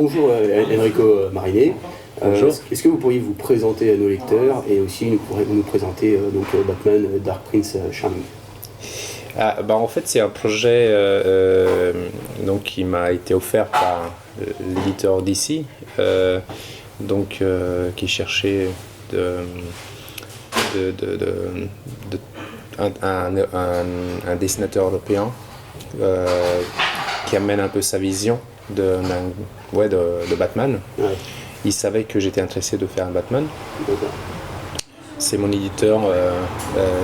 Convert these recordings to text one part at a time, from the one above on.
bonjour Enrico Marinet. Bonjour. Est-ce que vous pourriez vous présenter à nos lecteurs et aussi nous présenter Batman Dark Prince Charming? En fait, c'est un projet qui m'a été offert par l'éditeur DC, qui cherchait un dessinateur européen qui amène un peu sa vision de Batman. Ouais. Il savait que j'étais intéressé de faire un Batman. D'accord. C'est mon éditeur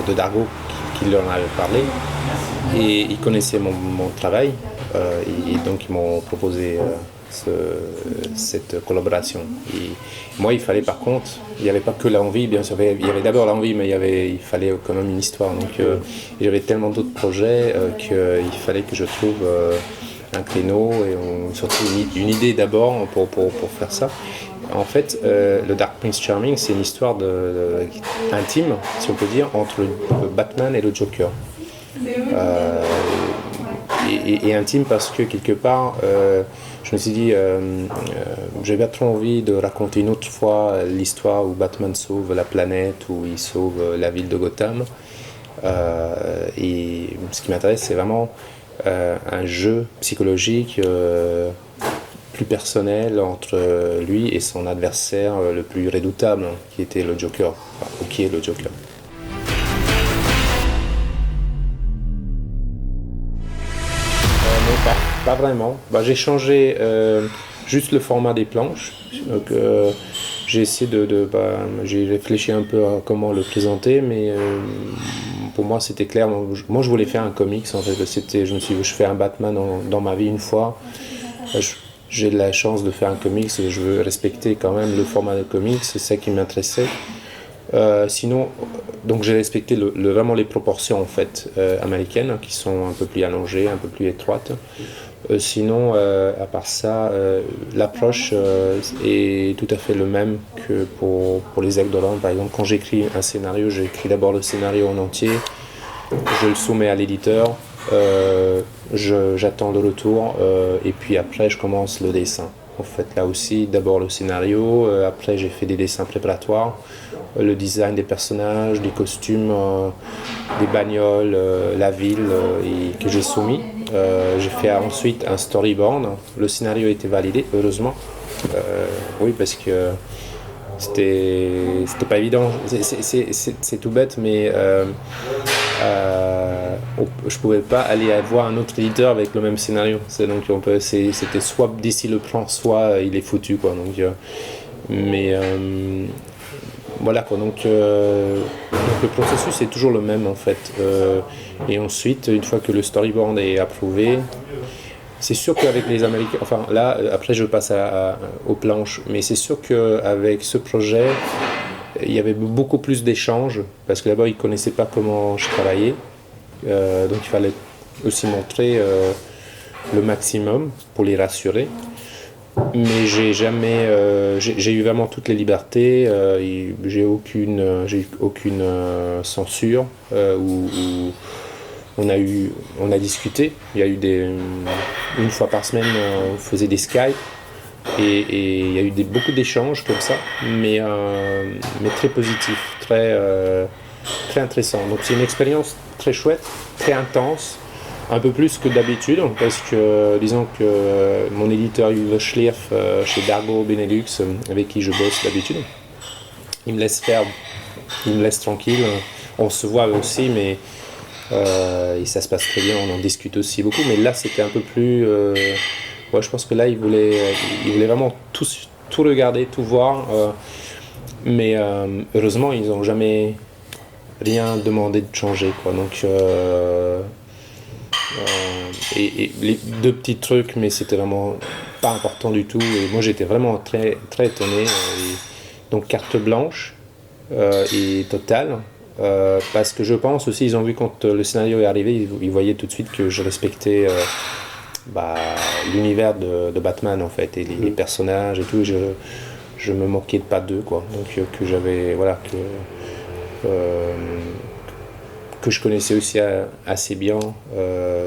de Dargo qui leur en avait parlé. Et ils connaissaient mon travail. Et donc ils m'ont proposé cette collaboration. Et moi, il fallait par contre, il n'y avait pas que l'envie, bien sûr, il y avait d'abord l'envie, mais il fallait quand même une histoire. Donc j'avais tellement d'autres projets qu'il fallait que je trouve un créneau et surtout une idée d'abord pour faire ça. En fait, le Dark Prince Charming, c'est une histoire intime, si on peut dire, entre le Batman et le Joker. Et intime parce que quelque part, je me suis dit, j'avais trop envie de raconter une autre fois l'histoire où Batman sauve la planète, où il sauve la ville de Gotham. Et ce qui m'intéresse, c'est vraiment un jeu psychologique plus personnel entre lui et son adversaire le plus redoutable, qui était le Joker, ou qui est le Joker. Pas vraiment. J'ai changé juste le format des planches. Donc, j'ai essayé j'ai réfléchi un peu à comment le présenter, mais pour moi c'était clair. Moi je voulais faire un comics en fait. Je fais un Batman dans ma vie une fois. J'ai de la chance de faire un comics et je veux respecter quand même le format de comics. C'est ça qui m'intéressait. Sinon, donc j'ai respecté vraiment les proportions en fait américaines qui sont un peu plus allongées, un peu plus étroites. Sinon, à part ça, l'approche est tout à fait le même que pour les Aigles de l'Orne. Par exemple, quand j'écris un scénario, j'écris d'abord le scénario en entier, je le soumets à l'éditeur, j'attends le retour et puis après je commence le dessin. En fait, là aussi, d'abord le scénario, après j'ai fait des dessins préparatoires, le design des personnages, des costumes, des bagnoles, la ville que j'ai soumis. J'ai fait ensuite un storyboard. Le scénario a été validé, heureusement. Oui, parce que c'était pas évident. C'est tout bête, mais je pouvais pas aller voir un autre éditeur avec le même scénario. C'était soit d'ici le plan, soit il est foutu, quoi. Donc, voilà quoi, donc le processus est toujours le même en fait. Et ensuite, une fois que le storyboard est approuvé, c'est sûr qu'avec les Américains, enfin là, après je passe aux planches, mais c'est sûr qu'avec ce projet, il y avait beaucoup plus d'échanges, parce que d'abord ils ne connaissaient pas comment je travaillais, donc il fallait aussi montrer le maximum pour les rassurer. Mais j'ai eu vraiment toutes les libertés, j'ai eu aucune censure, où on a discuté. Il y a eu une fois par semaine, on faisait des Skype et il y a eu beaucoup d'échanges comme ça, mais très positifs, très intéressants. Donc c'est une expérience très chouette, très intense. Un peu plus que d'habitude, parce que disons que mon éditeur Uwe Schlierf chez Dargo Benelux, avec qui je bosse d'habitude, il me laisse tranquille. On se voit aussi, mais et ça se passe très bien, on en discute aussi beaucoup. Mais là, c'était un peu plus. Je pense que là, il voulait vraiment tout regarder, tout voir. Mais heureusement, ils n'ont jamais rien demandé de changer, quoi. Donc. Et les deux petits trucs, mais c'était vraiment pas important du tout. Et moi j'étais vraiment très, très étonné. Donc carte blanche et totale. Parce que je pense aussi, ils ont vu quand le scénario est arrivé, ils voyaient tout de suite que je respectais l'univers de Batman en fait, et les personnages et tout. Je me moquais pas d'eux, quoi. Donc que j'avais, voilà, que je connaissais aussi assez bien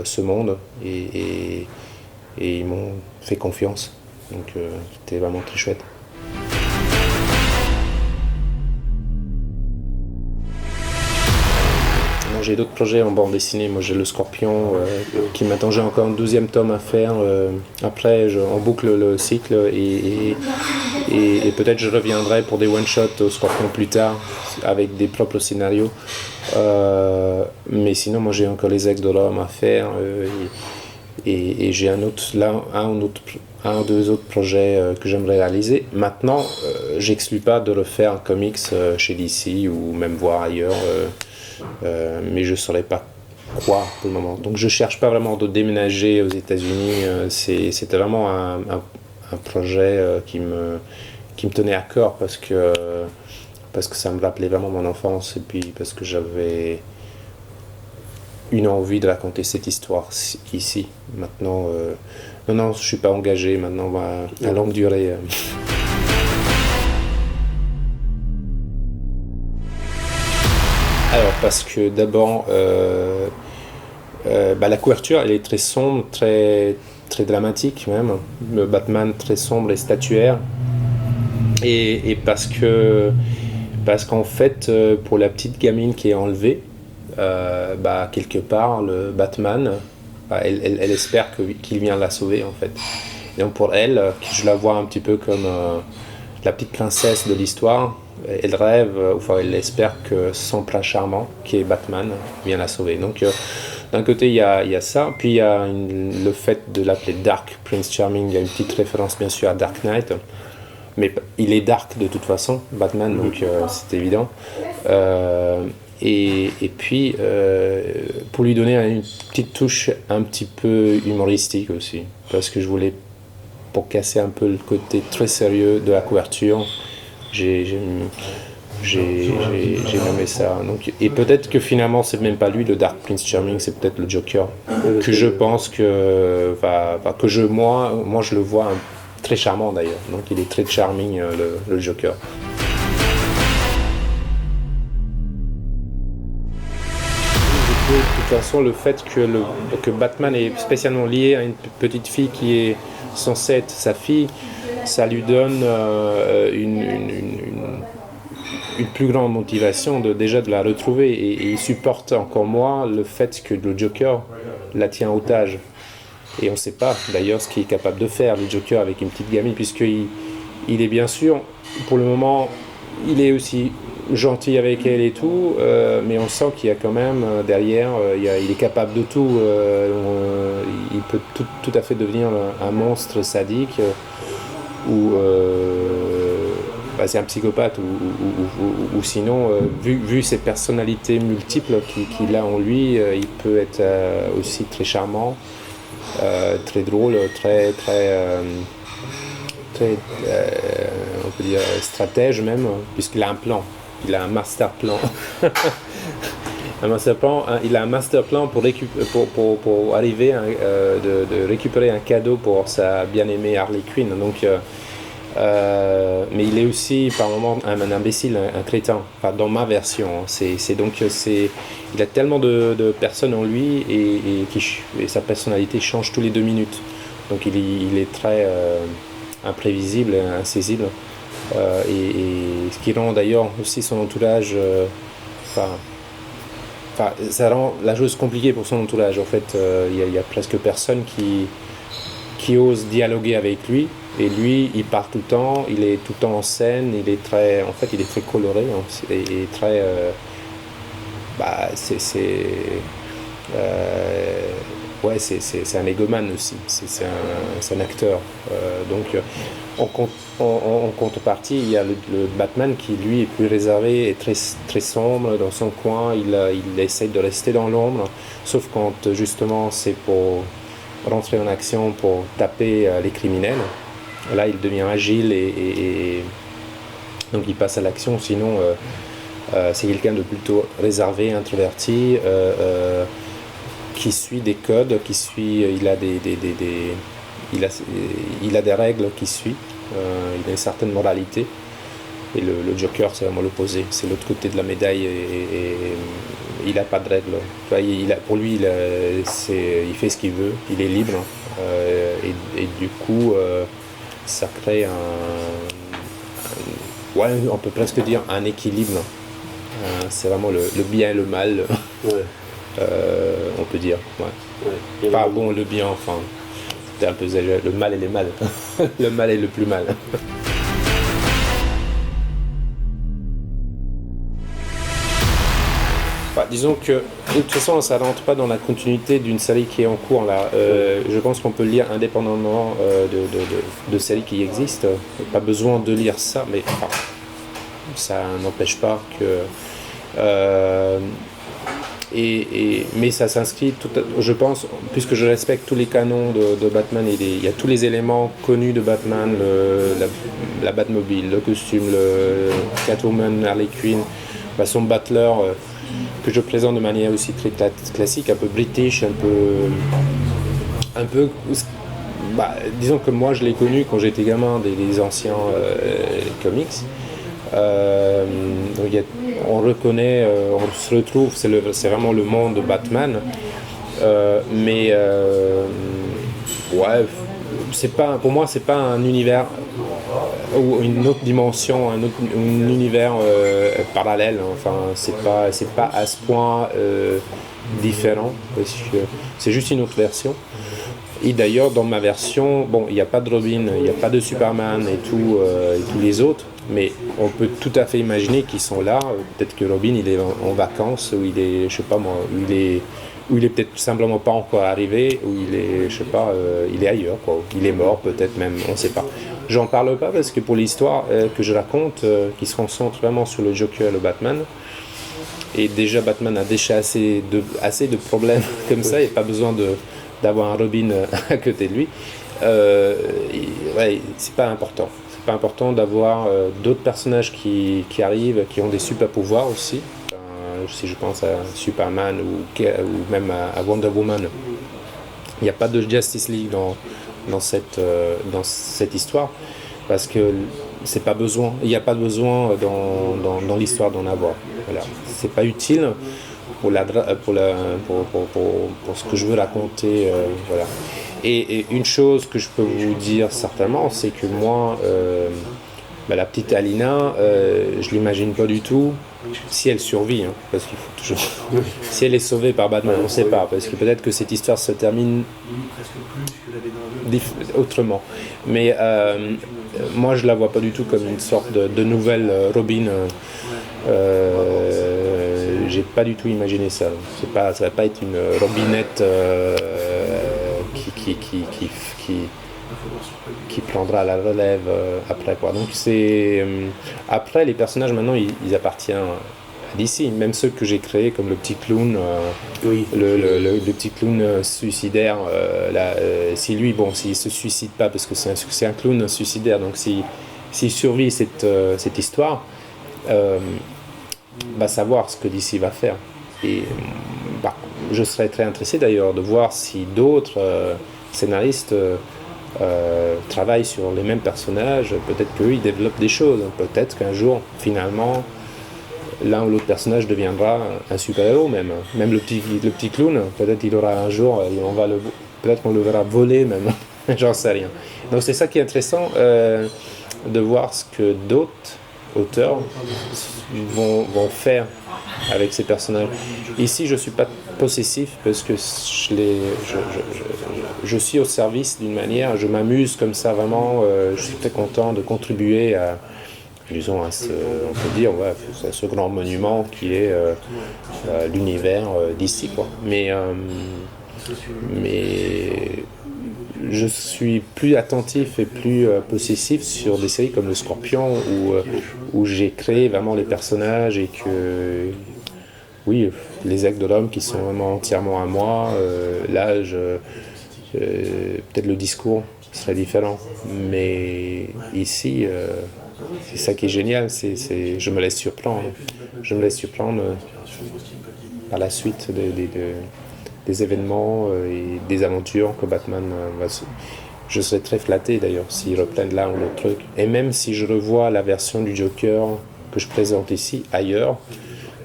ce monde et ils m'ont fait confiance. Donc c'était vraiment très chouette. J'ai d'autres projets en bande dessinée. Moi, j'ai le Scorpion qui m'attend. J'ai encore un 12e tome à faire. Après, on boucle le cycle et peut-être je reviendrai pour des one-shots au Scorpion plus tard avec des propres scénarios. Mais sinon, moi, j'ai encore les Aigles de l'Homme à faire et j'ai un ou deux autres projets que j'aimerais réaliser. Maintenant, j'exclus pas de refaire un comics chez DC ou même voir ailleurs. Mais je ne saurais pas quoi pour le moment. Donc je ne cherche pas vraiment de déménager aux États-Unis. C'était vraiment un projet qui me tenait à cœur parce que ça me rappelait vraiment mon enfance et puis parce que j'avais une envie de raconter cette histoire ici. Maintenant, non, je ne suis pas engagé maintenant à longue durée. Alors parce que d'abord la couverture elle est très sombre, très, très dramatique même, le Batman très sombre et statuaire et parce qu'en fait pour la petite gamine qui est enlevée quelque part le Batman elle espère qu'il vient la sauver en fait. Et donc pour elle, je la vois un petit peu comme la petite princesse de l'histoire. Elle rêve, elle espère que son prince charmant, qui est Batman, vient la sauver. Donc d'un côté il y a ça, puis il y a le fait de l'appeler Dark Prince Charming. Il y a une petite référence bien sûr à Dark Knight, mais il est dark de toute façon, Batman, donc c'est évident. Et puis pour lui donner une petite touche un petit peu humoristique aussi, parce que je voulais, pour casser un peu le côté très sérieux de la couverture, j'ai nommé ça. Donc, et peut-être que finalement c'est même pas lui le Dark Prince Charming, c'est peut-être le Joker que je pense que moi je le vois très charmant d'ailleurs. Donc il est très charming le Joker. De toute façon, le fait que Batman est spécialement lié à une petite fille qui est censée être sa fille, ça lui donne une plus grande motivation déjà de la retrouver et il supporte encore moins le fait que le Joker la tient en otage. Et on ne sait pas d'ailleurs ce qu'il est capable de faire le Joker avec une petite gamine, puisqu'il est bien sûr, pour le moment, il est aussi gentil avec elle et tout, mais on sent qu'il y a quand même derrière, il est capable de tout. Il peut tout à fait devenir un monstre sadique ou c'est un psychopathe ou sinon, vu ses personnalités multiples qu'il a en lui, il peut être aussi très charmant, très drôle, très on peut dire stratège même, puisqu'il a un plan. Il a un master plan. Il a un master plan pour arriver de récupérer un cadeau pour sa bien-aimée Harley Quinn. Donc, mais il est aussi par moments un imbécile, un crétin. Enfin, dans ma version, il a tellement de personnes en lui et sa personnalité change tous les 2 minutes. Donc il est très imprévisible, insaisible. Et ce qui rend d'ailleurs aussi son entourage, ça rend la chose compliquée pour son entourage. En fait, il y a presque personne qui ose dialoguer avec lui. Et lui, il part tout le temps, il est tout le temps en scène, il est très coloré et très, c'est un égomane aussi, c'est un acteur. Donc en contrepartie, il y a le Batman qui lui est plus réservé et très, très sombre dans son coin. Il essaie de rester dans l'ombre, sauf quand justement c'est pour rentrer en action pour taper les criminels. Là il devient agile et donc il passe à l'action. Sinon c'est quelqu'un de plutôt réservé, introverti, qui suit des codes, il a des règles qu'il suit, il a une certaine moralité. Et le Joker, c'est vraiment l'opposé, c'est l'autre côté de la médaille et il n'a pas de règles. Pour lui, il fait ce qu'il veut, il est libre et du coup, ça crée ouais, on peut presque dire un équilibre. C'est vraiment le bien et le mal, on peut dire. Ouais. Pas bon, le bien, enfin, c'était un peu exagéré. Le mal et les mal. Le mal est le plus mal. Bah, disons que de toute façon ça rentre pas dans la continuité d'une série qui est en cours là. Je pense qu'on peut le lire indépendamment de séries qui existent. Pas besoin de lire ça, mais enfin, ça n'empêche pas que mais ça s'inscrit je pense, puisque je respecte tous les canons de Batman, il y a tous les éléments connus de Batman, la Batmobile, le costume, le Catwoman, Harley Quinn, son Butler, que je présente de manière aussi très classique, un peu british, un peu disons que moi je l'ai connu quand j'étais gamin des anciens comics. Donc on reconnaît, on se retrouve, c'est vraiment le monde de Batman, mais ouais, pour moi c'est pas un univers ou une autre dimension, un univers parallèle, enfin c'est pas à ce point différent, parce que c'est juste une autre version. Et d'ailleurs dans ma version, bon, il n'y a pas de Robin, il n'y a pas de Superman et tous les autres, mais on peut tout à fait imaginer qu'ils sont là. Peut-être que Robin il est en vacances, ou il est, je sais pas moi, ou il est peut-être simplement pas encore arrivé, ou il est, je sais pas, il est ailleurs, quoi. Il est mort peut-être même, on sait pas. J'en parle pas parce que pour l'histoire que je raconte, qui se concentre vraiment sur le Joker et le Batman, et déjà Batman a déjà assez de problèmes comme ça, il n'y a pas besoin d'avoir un Robin à côté de lui. Ouais, c'est pas important. C'est pas important d'avoir d'autres personnages qui arrivent, qui ont des super pouvoirs aussi. Si je pense à Superman ou même à Wonder Woman, il n'y a pas de Justice League dans cette histoire, parce que c'est pas besoin. Il n'y a pas de besoin dans l'histoire d'en avoir. Voilà. C'est pas utile pour ce que je veux raconter, voilà. Et une chose que je peux vous dire certainement, c'est que moi, la petite Alina, je l'imagine pas du tout si elle survit, hein, parce qu'il faut toujours. Si elle est sauvée par Batman, on ne sait pas, parce que peut-être que cette histoire se termine autrement. Mais moi, je la vois pas du tout comme une sorte de nouvelle Robin. J'ai pas du tout imaginé ça. Ça va pas être une Robinette qui prendra la relève après, quoi. Donc après, les personnages maintenant ils appartiennent à DC, même ceux que j'ai créés comme le petit clown, le petit clown suicidaire, si lui, bon, s'il se suicide pas, parce que c'est un clown suicidaire, donc s'il survit cette histoire, savoir ce que DC va faire. Et je serais très intéressé d'ailleurs de voir si d'autres scénaristes travaillent sur les mêmes personnages. Peut-être qu'eux ils développent des choses, peut-être qu'un jour finalement l'un ou l'autre personnage deviendra un super-héros, même le petit clown, peut-être il aura un jour, peut-être qu'on le verra voler même, j'en sais rien. Donc c'est ça qui est intéressant, de voir ce que d'autres auteurs vont faire avec ces personnages. Ici, je suis pas possessif parce que je suis au service d'une manière, je m'amuse comme ça vraiment, je suis très content de contribuer à, disons, on peut dire, ouais, ce grand monument qui est l'univers d'ici, quoi. Mais je suis plus attentif et plus possessif sur des séries comme le Scorpion où j'ai créé vraiment les personnages et que oui, les actes de l'homme qui sont vraiment entièrement à moi, l'âge, peut-être le discours serait différent, mais ici c'est ça qui est génial, je me laisse surprendre par la suite des événements et des aventures que Batman va se... Je serais très flatté d'ailleurs s'ils reprennent l'un ou l'autre truc. Et même si je revois la version du Joker que je présente ici ailleurs,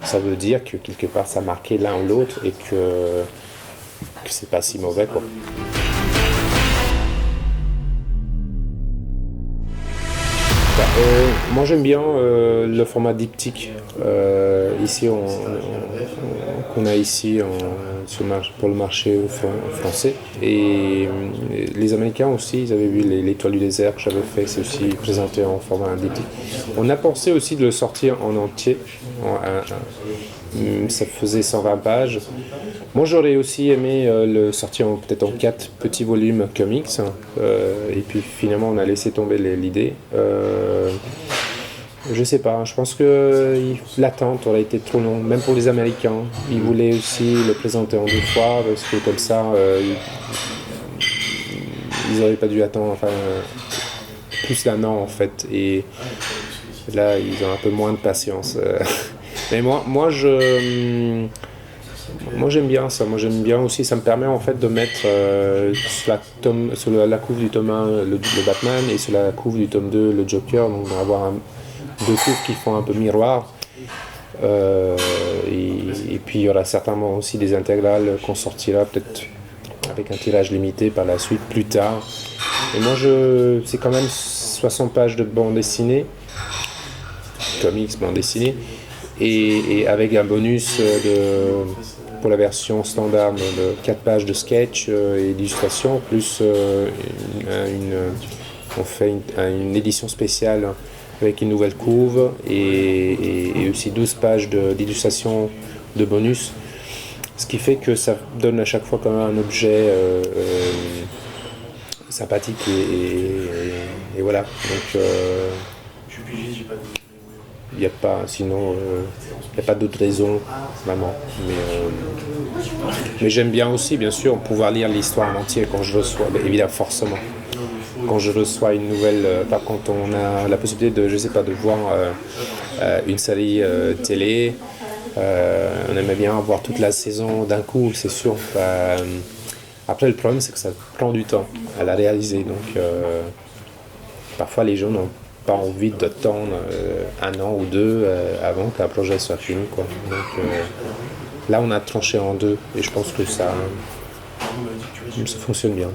ça veut dire que quelque part ça a marqué l'un ou l'autre et que c'est pas si mauvais, quoi. Moi j'aime bien le format diptyque ici qu'on a ici pour le marché français. Et les Américains aussi, ils avaient vu l'étoile du désert que j'avais fait, c'est aussi présenté en format diptyque. On a pensé aussi de le sortir en entier. Ça faisait 120 pages. Moi j'aurais aussi aimé le sortir peut-être en 4 petits volumes comics, et puis finalement on a laissé tomber l'idée. Je sais pas, je pense que l'attente aurait été trop longue, même pour les Américains. Ils voulaient aussi le présenter en 2 fois, parce que comme ça ils n'auraient pas dû attendre plus d'1 an en fait, et là ils ont un peu moins de patience. Mais moi j'aime bien ça, moi j'aime bien aussi, ça me permet en fait de mettre sur la couve du tome 1 le Batman et sur la couve du tome 2 le Joker, donc d'avoir 2 couves qui font un peu miroir. Et puis il y aura certainement aussi des intégrales qu'on sortira peut-être avec un tirage limité par la suite plus tard. Et moi c'est quand même 60 pages de bande dessinée, comics bande dessinée, et avec un bonus pour la version standard de 4 pages de sketch et d'illustration, plus on fait une édition spéciale avec une nouvelle couve et aussi 12 pages d'illustration de bonus, ce qui fait que ça donne à chaque fois quand même un objet sympathique et voilà. Donc il n'y a pas, sinon il n'y a pas d'autre raison vraiment, mais j'aime bien aussi bien sûr pouvoir lire l'histoire en entier quand je reçois, évidemment forcément quand je reçois une nouvelle, quand on a la possibilité de voir une série télé, on aimerait bien voir toute la saison d'un coup, c'est sûr. Après le problème c'est que ça prend du temps à la réaliser, donc parfois les gens n'ont pas envie d'attendre 1 an ou 2 avant qu'un projet soit fini, quoi. Donc là on a tranché en 2 et je pense que ça fonctionne bien.